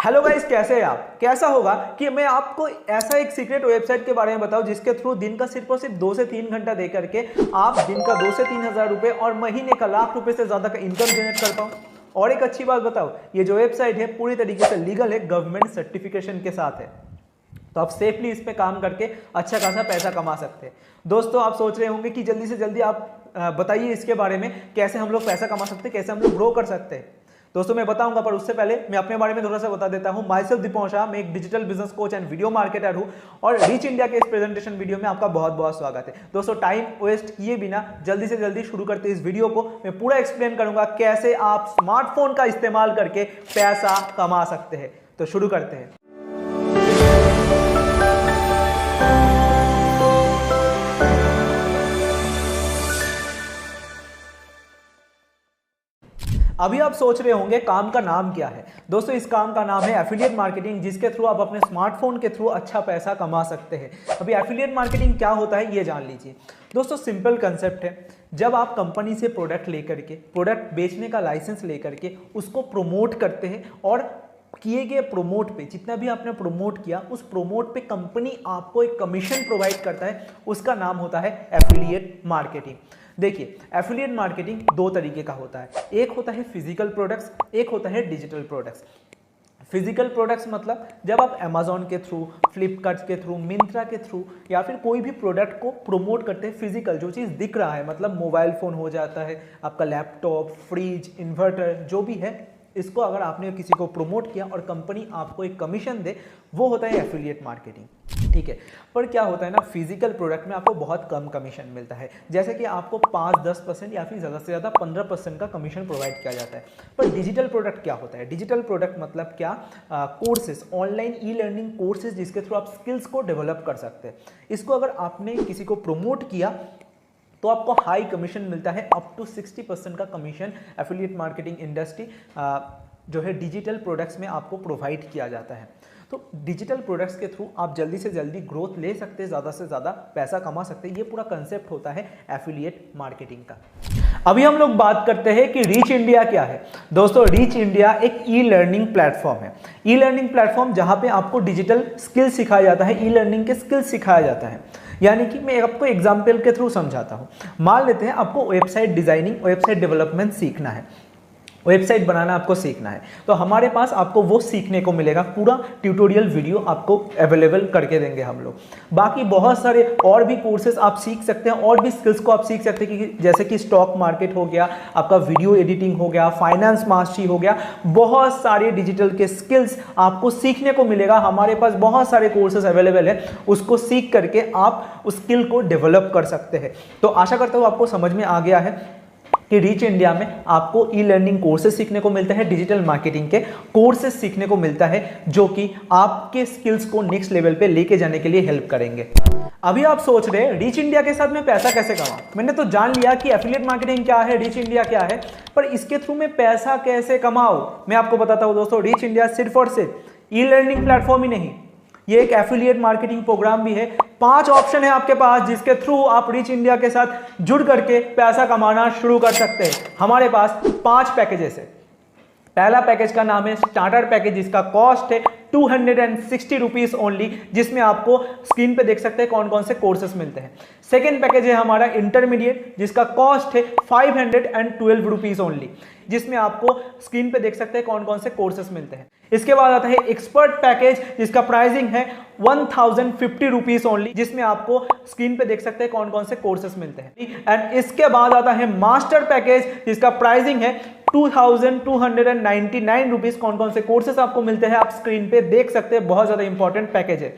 Hello guys, कैसे हैं आप? कैसा होगा कि मैं आपको ऐसा एक सीक्रेट वेबसाइट के बारे में बताऊं जिसके थ्रू दिन का सिर्फ और सिर्फ 2 से 3 घंटा दे करके आप दिन का 2 से 3 हज़ार रुपए और महीने का लाख रुपए से ज्यादा का इनकम जनरेट कर पाओ। और एक अच्छी बात बताओ, ये जो वेबसाइट है पूरी तरीके से लीगल है, गवर्नमेंट सर्टिफिकेशन के साथ है, तो आप सेफली इस पे काम करके अच्छा खासा पैसा कमा सकते हैं। दोस्तों, आप सोच रहे होंगे कि जल्दी से जल्दी आप बताइए इसके बारे में, कैसे हम लोग पैसा कमा सकते हैं, कैसे हम लोग ग्रो कर सकते हैं। दोस्तों मैं बताऊंगा, पर उससे पहले मैं अपने बारे में थोड़ा सा बता देता हूं। माई सेल्फ दीपक शाह, मैं एक digital business coach and video marketer हूं और रीच इंडिया के इस प्रेजेंटेशन वीडियो में आपका बहुत बहुत स्वागत है। दोस्तों टाइम वेस्ट किए बिना जल्दी से जल्दी शुरू करते इस वीडियो को। मैं पूरा एक्सप्लेन करूंगा कैसे आप स्मार्टफोन का इस्तेमाल करके पैसा कमा सकते हैं। तो शुरू करते हैं। अभी आप सोच रहे होंगे काम का नाम क्या है। दोस्तों इस काम का नाम है एफिलिएट मार्केटिंग, जिसके थ्रू आप अपने स्मार्टफोन के थ्रू अच्छा पैसा कमा सकते हैं। अभी एफिलिएट मार्केटिंग क्या होता है ये जान लीजिए। दोस्तों सिंपल कंसेप्ट है, जब आप कंपनी से प्रोडक्ट लेकर के, प्रोडक्ट बेचने का लाइसेंस लेकर के उसको प्रमोट करते हैं और किए गए प्रोमोट पे, जितना भी आपने प्रमोट किया उस प्रोमोट पे कंपनी आपको एक कमीशन प्रोवाइड करता है, उसका नाम होता है एफिलिएट मार्केटिंग। देखिए एफिलिएट मार्केटिंग दो तरीके का होता है, एक होता है फिजिकल प्रोडक्ट्स, एक होता है डिजिटल प्रोडक्ट्स। फिजिकल प्रोडक्ट्स मतलब जब आप अमेजोन के थ्रू, फ्लिपकार्ट के थ्रू, मिंत्रा के थ्रू या फिर कोई भी प्रोडक्ट को प्रमोट करते हैं, फिजिकल जो चीज़ दिख रहा है, मतलब मोबाइल फ़ोन हो जाता है, आपका लैपटॉप, फ्रिज, इन्वर्टर जो भी है, इसको अगर आपने किसी को प्रमोट किया और कंपनी आपको एक कमीशन दे, वो होता है एफिलिएट मार्केटिंग। ठीक है, पर क्या होता है ना, फिजिकल प्रोडक्ट में आपको बहुत कम कमीशन मिलता है, जैसे कि आपको 5-10% या फिर ज़्यादा से ज़्यादा 15% का कमीशन प्रोवाइड किया जाता है। पर डिजिटल प्रोडक्ट क्या होता है? डिजिटल प्रोडक्ट मतलब क्या, courses, online e learning courses, जिसके थ्रू आप स्किल्स को डेवलप कर सकते हैं। इसको अगर आपने किसी को प्रमोट किया तो आपको हाई कमीशन मिलता है, अप टू 60% का कमीशन एफिलिएट मार्केटिंग इंडस्ट्री जो है डिजिटल प्रोडक्ट्स में आपको प्रोवाइड किया जाता है। तो डिजिटल प्रोडक्ट्स के थ्रू आप जल्दी से जल्दी ग्रोथ ले सकते हैं, ज़्यादा से ज़्यादा पैसा कमा सकते हैं। ये पूरा कंसेप्ट होता है एफिलिएट मार्केटिंग का। अभी हम लोग बात करते हैं कि रीच इंडिया क्या है। दोस्तों रीच इंडिया एक ई लर्निंग प्लेटफॉर्म है। ई लर्निंग प्लेटफॉर्म जहाँ पे आपको डिजिटल स्किल सिखाया जाता है, ई लर्निंग के स्किल सिखाया जाता है। यानी कि मैं आपको एग्जाम्पल के थ्रू समझाता हूँ। मान लेते हैं आपको वेबसाइट डिजाइनिंग, वेबसाइट डेवलपमेंट सीखना है, वेबसाइट बनाना आपको सीखना है, तो हमारे पास आपको वो सीखने को मिलेगा, पूरा ट्यूटोरियल वीडियो आपको अवेलेबल करके देंगे हम लोग। बाकी बहुत सारे और भी कोर्सेज आप सीख सकते हैं, और भी स्किल्स को आप सीख सकते हैं कि जैसे कि स्टॉक मार्केट हो गया, आपका वीडियो एडिटिंग हो गया, फाइनेंस मास्टरी हो गया, बहुत सारे डिजिटल के स्किल्स आपको सीखने को मिलेगा। हमारे पास बहुत सारे कोर्सेज अवेलेबल है, उसको सीख करके आप उस स्किल को डेवलप कर सकते हैं। तो आशा करता हूँ आपको समझ में आ गया है कि रीच इंडिया में आपको ई लर्निंग कोर्सेज सीखने को मिलता है, डिजिटल मार्केटिंग के कोर्सेज सीखने को मिलता है, जो कि आपके स्किल्स को नेक्स्ट लेवल पे लेके जाने के लिए हेल्प करेंगे। अभी आप सोच रहे हैं रीच इंडिया के साथ मैं पैसा कैसे कमाऊं। मैंने तो जान लिया कि एफिलिएट मार्केटिंग क्या है, रीच इंडिया क्या है, पर इसके थ्रू मैं पैसा कैसे कमाऊं मैं आपको बताता हूं। दोस्तों रीच इंडिया सिर्फ और सिर्फ ई लर्निंग प्लेटफॉर्म ही नहीं, ये एक एफिलिएट मार्केटिंग प्रोग्राम भी है। 5 ऑप्शन है आपके पास जिसके थ्रू आप रीच इंडिया के साथ जुड़ करके पैसा कमाना शुरू कर सकते हैं। हमारे पास 5 पैकेजेस है। पहला पैकेज का नाम है स्टार्टर पैकेज, जिसका कॉस्ट है 260 रुपीज ओनली, जिसमें आपको स्क्रीन पे देख सकते हैं कौन कौन से कोर्सेस मिलते हैं। सेकेंड पैकेज है हमारा इंटरमीडिएट, जिसका कॉस्ट है 512 रुपीज ओनली, जिसमें आपको स्क्रीन पे देख सकते हैं कौन कौन से कोर्सेस मिलते हैं। इसके बाद आता है एक्सपर्ट पैकेज, जिसका प्राइसिंग है 1050 रुपीज ओनली, जिसमें आपको स्क्रीन पे देख सकते हैं कौन कौन से कोर्सेस मिलते हैं। एंड इसके बाद आता है मास्टर पैकेज, जिसका प्राइसिंग है 2299 रुपीज। कौन कौन से कोर्सेस आपको मिलते हैं आप स्क्रीन पे देख सकते हैं, बहुत ज्यादा इंपॉर्टेंट पैकेज है।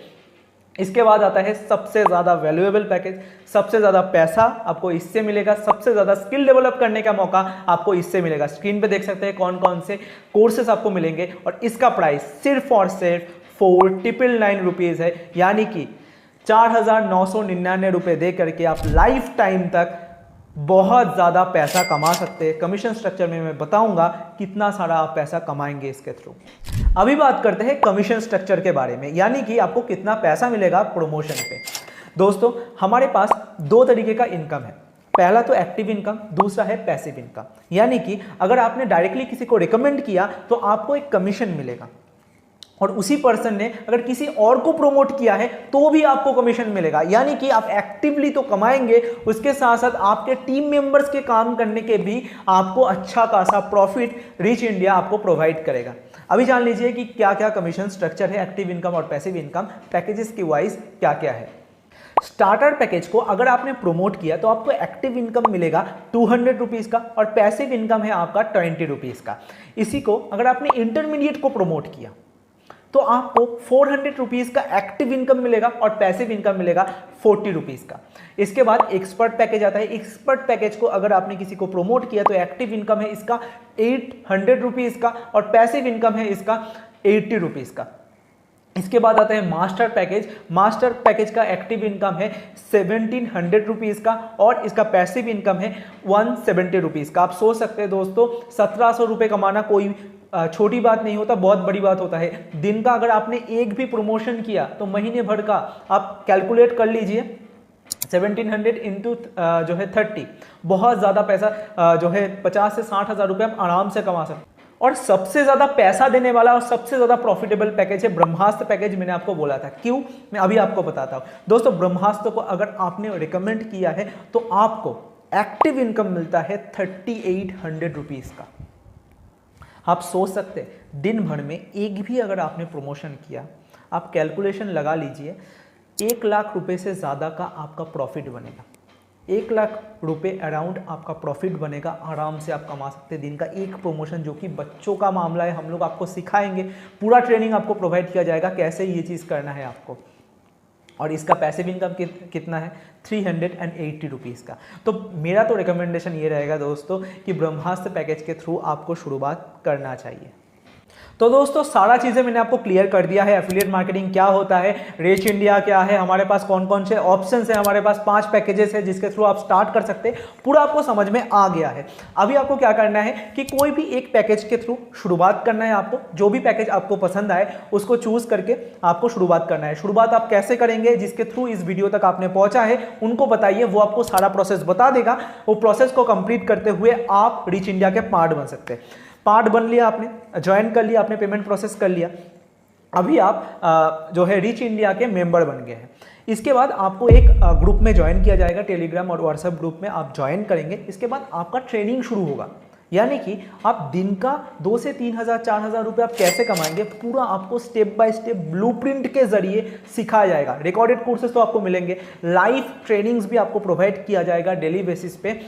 इसके बाद आता है सबसे ज्यादा वैल्यूएबल पैकेज, सबसे ज्यादा पैसा आपको इससे मिलेगा, सबसे ज्यादा स्किल डेवलप करने का मौका आपको इससे मिलेगा। स्क्रीन पे देख सकते हैं कौन कौन से कोर्सेस आपको मिलेंगे, और इसका प्राइस सिर्फ और सिर्फ 4999 रुपीज है, यानी कि 4999 रुपए दे करके आप लाइफ टाइम तक बहुत ज़्यादा पैसा कमा सकते हैं। कमीशन स्ट्रक्चर में मैं बताऊंगा कितना सारा आप पैसा कमाएंगे इसके थ्रू। अभी बात करते हैं कमीशन स्ट्रक्चर के बारे में, यानी कि आपको कितना पैसा मिलेगा प्रमोशन पे। दोस्तों हमारे पास 2 तरीके का इनकम है, पहला तो एक्टिव इनकम, दूसरा है पैसिव इनकम। यानी कि अगर आपने डायरेक्टली किसी को रिकमेंड किया तो आपको एक कमीशन मिलेगा, और उसी पर्सन ने अगर किसी और को प्रमोट किया है तो भी आपको कमीशन मिलेगा। यानी कि आप एक्टिवली तो कमाएंगे, उसके साथ साथ आपके टीम मेंबर्स के काम करने के भी आपको अच्छा खासा प्रॉफिट रीच इंडिया आपको प्रोवाइड करेगा। अभी जान लीजिए कि क्या क्या कमीशन स्ट्रक्चर है, एक्टिव इनकम और पैसिव इनकम पैकेजेस की वाइज क्या क्या है। स्टार्टर पैकेज को अगर आपने प्रमोट किया तो आपको एक्टिव इनकम मिलेगा 200 रुपीज़ का और पैसिव इनकम है आपका 20 रुपीज़ का। इसी को अगर आपने इंटरमीडिएट को प्रमोट किया तो आपको 400 रुपीज़ का एक्टिव इनकम मिलेगा और पैसिव इनकम मिलेगा 40 रुपीज़ का। इसके बाद एक्सपर्ट पैकेज आता है। एक्सपर्ट पैकेज को अगर आपने किसी को प्रमोट किया तो एक्टिव इनकम है इसका 800 रुपीज़ का और पैसिव इनकम है इसका 80 रुपीज़ का। इसके बाद आता है मास्टर पैकेज। मास्टर पैकेज का एक्टिव इनकम है 1700 रुपीज़ का और इसका पैसिव इनकम है 170 रुपीज़ का। आप सोच सकते हैं दोस्तों 1700 रुपये कमाना कोई छोटी बात नहीं होता, बहुत बड़ी बात होता है। दिन का अगर आपने एक भी प्रमोशन किया तो महीने भर का आप कैलकुलेट कर लीजिए 1700 इंटू जो है 30, बहुत ज़्यादा पैसा जो है 50 से 60 हज़ार रुपये आप आराम से कमा सकते हैं। और सबसे ज़्यादा पैसा देने वाला और सबसे ज़्यादा प्रॉफिटेबल पैकेज है ब्रह्मास्त्र पैकेज। मैंने आपको बोला था, क्यों मैं अभी आपको बताता हूँ। दोस्तों ब्रह्मास्त्र को अगर आपने रिकमेंड किया है तो आपको एक्टिव इनकम मिलता है 3800 रुपीज़ का। आप सोच सकते हैं दिन भर में एक भी अगर आपने प्रमोशन किया, आप कैलकुलेशन लगा लीजिए 1 लाख रुपए से ज़्यादा का आपका प्रॉफिट बनेगा। 1 लाख रुपए अराउंड आपका प्रॉफिट बनेगा, आराम से आप कमा सकते हैं दिन का एक प्रमोशन। जो कि बच्चों का मामला है, हम लोग आपको सिखाएंगे, पूरा ट्रेनिंग आपको प्रोवाइड किया जाएगा कैसे ये चीज़ करना है आपको। और इसका पैसिव इनकम कितना है 380 रुपीज़ का। तो मेरा तो रिकमेंडेशन ये रहेगा दोस्तों कि ब्रह्मास्त्र पैकेज के थ्रू आपको शुरुआत करना चाहिए। तो दोस्तों सारा चीज़ें मैंने आपको क्लियर कर दिया है। एफिलिएट मार्केटिंग क्या होता है, रीच इंडिया क्या है, हमारे पास कौन कौन से ऑप्शंस है, हमारे पास 5 पैकेजेस है जिसके थ्रू आप स्टार्ट कर सकते हैं, पूरा आपको समझ में आ गया है। अभी आपको क्या करना है कि कोई भी एक पैकेज के थ्रू शुरुआत करना है। आपको जो भी पैकेज आपको पसंद आए उसको चूज करके आपको शुरुआत करना है। शुरुआत आप कैसे करेंगे, जिसके थ्रू इस वीडियो तक आपने पहुंचा है उनको बताइए, वो आपको सारा प्रोसेस बता देगा। वो प्रोसेस को कंप्लीट करते हुए आप रीच इंडिया के पार्ट बन सकते हैं। पार्ट बन लिया आपने, ज्वाइन कर लिया आपने, पेमेंट प्रोसेस कर लिया, अभी आप जो है रीच इंडिया के मेंबर बन गए हैं। इसके बाद आपको एक ग्रुप में ज्वाइन किया जाएगा, टेलीग्राम और व्हाट्सएप ग्रुप में आप ज्वाइन करेंगे। इसके बाद आपका ट्रेनिंग शुरू होगा, यानी कि आप दिन का 2 से 3 हज़ार 4 हज़ार रुपये आप कैसे कमाएंगे, पूरा आपको स्टेप बाय स्टेप ब्लूप्रिंट के जरिए सिखाया जाएगा। रिकॉर्डेड कोर्सेज तो आपको मिलेंगे, लाइव ट्रेनिंग्स भी आपको प्रोवाइड किया जाएगा डेली बेसिस पे,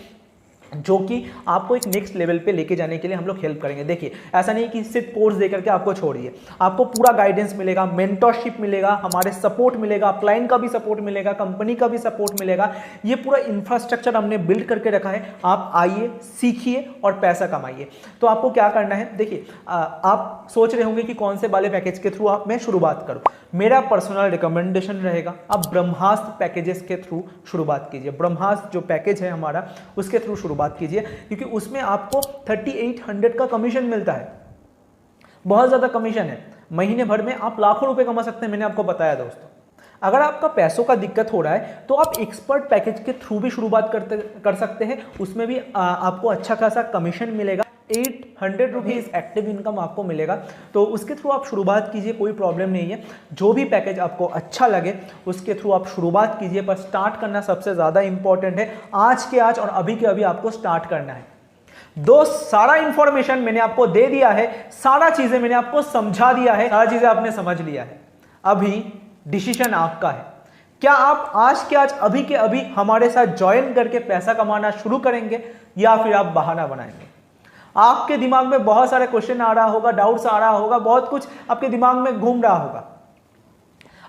जो कि आपको एक नेक्स्ट लेवल पे लेके जाने के लिए हम लोग हेल्प करेंगे। देखिए ऐसा नहीं कि सिर्फ कोर्स दे करके आपको छोड़िए, आपको पूरा गाइडेंस मिलेगा, मेंटरशिप मिलेगा, हमारे सपोर्ट मिलेगा, अपलाइन का भी सपोर्ट मिलेगा, कंपनी का भी सपोर्ट मिलेगा। ये पूरा इंफ्रास्ट्रक्चर हमने बिल्ड करके रखा है। आप आइए, सीखिए और पैसा कमाइए। तो आपको क्या करना है, देखिए आप सोच रहे होंगे कि कौन से वाले पैकेज के थ्रू आप मैं शुरुआत करूँ। मेरा पर्सनल रिकमेंडेशन रहेगा आप ब्रह्मास्त्र पैकेजेस के थ्रू शुरुआत कीजिए। ब्रह्मास्त्र जो पैकेज है हमारा उसके थ्रू शुरुआत कीजिए, क्योंकि उसमें आपको 3800 का कमीशन मिलता है। बहुत ज्यादा कमीशन है, महीने भर में आप लाखों रुपए कमा सकते हैं। मैंने आपको बताया दोस्तों, अगर आपका पैसों का दिक्कत हो रहा है तो आप एक्सपर्ट पैकेज के थ्रू भी शुरुआत कर सकते हैं। उसमें भी आपको अच्छा खासा कमीशन मिलेगा, 800 रुपीज़ एक्टिव इनकम आपको मिलेगा। तो उसके थ्रू आप शुरुआत कीजिए, कोई प्रॉब्लम नहीं है। जो भी पैकेज आपको अच्छा लगे उसके थ्रू आप शुरुआत कीजिए, पर स्टार्ट करना सबसे ज़्यादा इंपॉर्टेंट है। आज के आज और अभी के अभी आपको स्टार्ट करना है। दोस्त सारा इंफॉर्मेशन मैंने आपको दे दिया है, सारा चीज़ें मैंने आपको समझा दिया है, सारा चीज़ें आपने समझ लिया है। अभी डिसीजन आपका है, क्या आप आज के आज अभी के अभी हमारे साथ ज्वाइन करके पैसा कमाना शुरू करेंगे या फिर आप बहाना बनाएंगे। आपके दिमाग में बहुत सारे क्वेश्चन आ रहा होगा, डाउट्स आ रहा होगा, बहुत कुछ आपके दिमाग में घूम रहा होगा।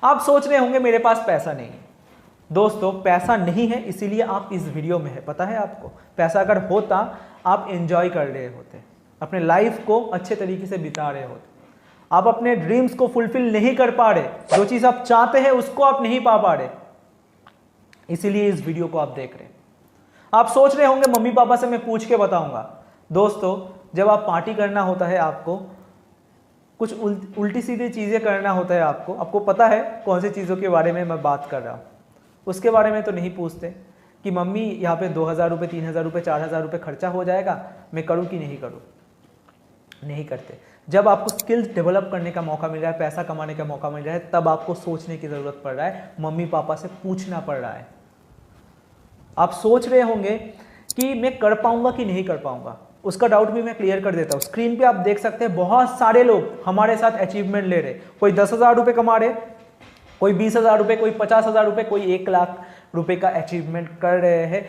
आप सोच रहे होंगे मेरे पास पैसा नहीं है। दोस्तों पैसा नहीं है इसीलिए आप इस वीडियो में है। पता है आपको, पैसा अगर होता आप एंजॉय कर रहे होते, अपने लाइफ को अच्छे तरीके से बिता रहे होते। आप अपने ड्रीम्स को फुलफिल नहीं कर पा रहे, जो चीज आप चाहते हैं उसको आप नहीं पा रहे, इसीलिए इस वीडियो को आप देख रहे हैं। आप सोच रहे होंगे मम्मी पापा से मैं पूछ के बताऊंगा। दोस्तों जब आप पार्टी करना होता है, आपको कुछ उल्टी सीधी चीज़ें करना होता है, आपको पता है कौन सी चीज़ों के बारे में मैं बात कर रहा हूँ, उसके बारे में तो नहीं पूछते कि मम्मी यहाँ पे 2000 रुपये, 3000 रुपये, 4000 रुपये खर्चा हो जाएगा, मैं करूँ कि नहीं करूँ। नहीं करते। जब आपको स्किल्स डेवलप करने का मौका मिल रहा है, पैसा कमाने का मौका मिल रहा है, तब आपको सोचने की ज़रूरत पड़ रहा है, मम्मी पापा से पूछना पड़ रहा है। आप सोच रहे होंगे कि मैं कर पाऊंगा कि नहीं कर पाऊंगा, उसका डाउट भी मैं क्लियर कर देता हूँ। स्क्रीन पे आप देख सकते हैं बहुत सारे लोग हमारे साथ अचीवमेंट ले रहे, कोई 10,000 रुपये कमा रहे, कोई 20,000 रुपये, कोई 50,000 रुपये, कोई 1 लाख रुपए का अचीवमेंट कर रहे हैं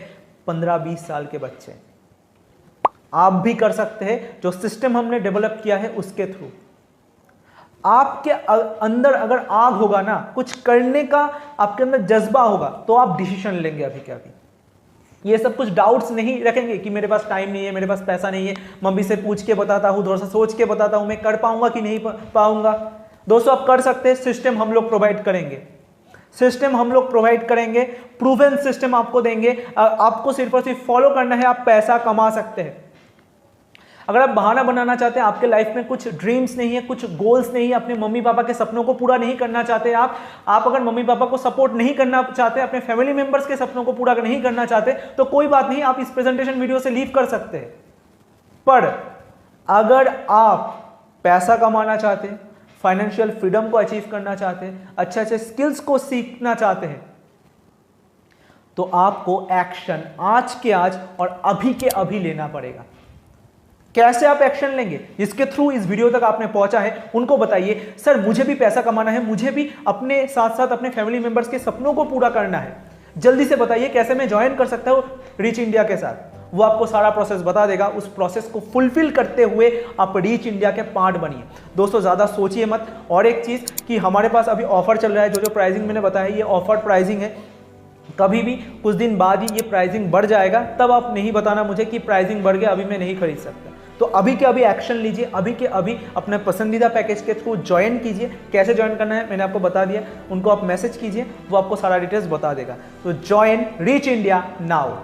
15-20 साल के बच्चे। आप भी कर सकते हैं, जो सिस्टम हमने डेवलप किया है उसके थ्रू। आपके अंदर अगर आग होगा ना, कुछ करने का आपके अंदर जज्बा होगा, तो आप डिसीजन लेंगे अभी के अभी। ये सब कुछ डाउट्स नहीं रखेंगे कि मेरे पास टाइम नहीं है, मेरे पास पैसा नहीं है, मम्मी से पूछ के बताता हूँ, थोड़ा सा सोच के बताता हूँ, मैं कर पाऊंगा कि नहीं पाऊंगा। दोस्तों आप कर सकते हैं, सिस्टम हम लोग प्रोवाइड करेंगे, सिस्टम हम लोग प्रोवाइड करेंगे, प्रूवन सिस्टम आपको देंगे। आपको सिर्फ और सिर्फ फॉलो करना है, आप पैसा कमा सकते हैं। अगर आप बहाना बनाना चाहते हैं, आपके लाइफ में कुछ ड्रीम्स नहीं है, कुछ गोल्स नहीं है, अपने मम्मी पापा के सपनों को पूरा नहीं करना चाहते आप अगर मम्मी पापा को सपोर्ट नहीं करना चाहते, अपने फैमिली मेंबर्स के सपनों को पूरा नहीं करना चाहते, तो कोई बात नहीं, आप इस प्रेजेंटेशन वीडियो से लीव कर सकते हैं। पर अगर आप पैसा कमाना चाहते हैं, फाइनेंशियल फ्रीडम को अचीव करना चाहते हैं, अच्छे अच्छे स्किल्स को सीखना चाहते हैं, तो आपको एक्शन आज के आज और अभी के अभी लेना पड़ेगा। कैसे आप एक्शन लेंगे, जिसके थ्रू इस वीडियो तक आपने पहुंचा है, उनको बताइए सर मुझे भी पैसा कमाना है, मुझे भी अपने साथ साथ अपने फैमिली मेंबर्स के सपनों को पूरा करना है। जल्दी से बताइए कैसे मैं ज्वाइन कर सकता हूं रीच इंडिया के साथ। वो आपको सारा प्रोसेस बता देगा। उस प्रोसेस को फुलफिल करते हुए आप रीच इंडिया के पार्ट बनिए। दोस्तों ज़्यादा सोचिए मत। और एक चीज़ कि हमारे पास अभी ऑफर चल रहा है, जो प्राइसिंग मैंने बताया ये ऑफर प्राइसिंग है। कभी भी कुछ दिन बाद ही ये प्राइसिंग बढ़ जाएगा, तब आप नहीं बताना मुझे कि प्राइसिंग बढ़ गया, अभी मैं नहीं खरीद सकता। तो अभी के अभी एक्शन लीजिए, अभी के अभी अपने पसंदीदा पैकेज के थ्रू ज्वाइन कीजिए। कैसे ज्वाइन करना है मैंने आपको बता दिया, उनको आप मैसेज कीजिए, वो आपको सारा डिटेल्स बता देगा। तो ज्वाइन रीच इंडिया नाउ।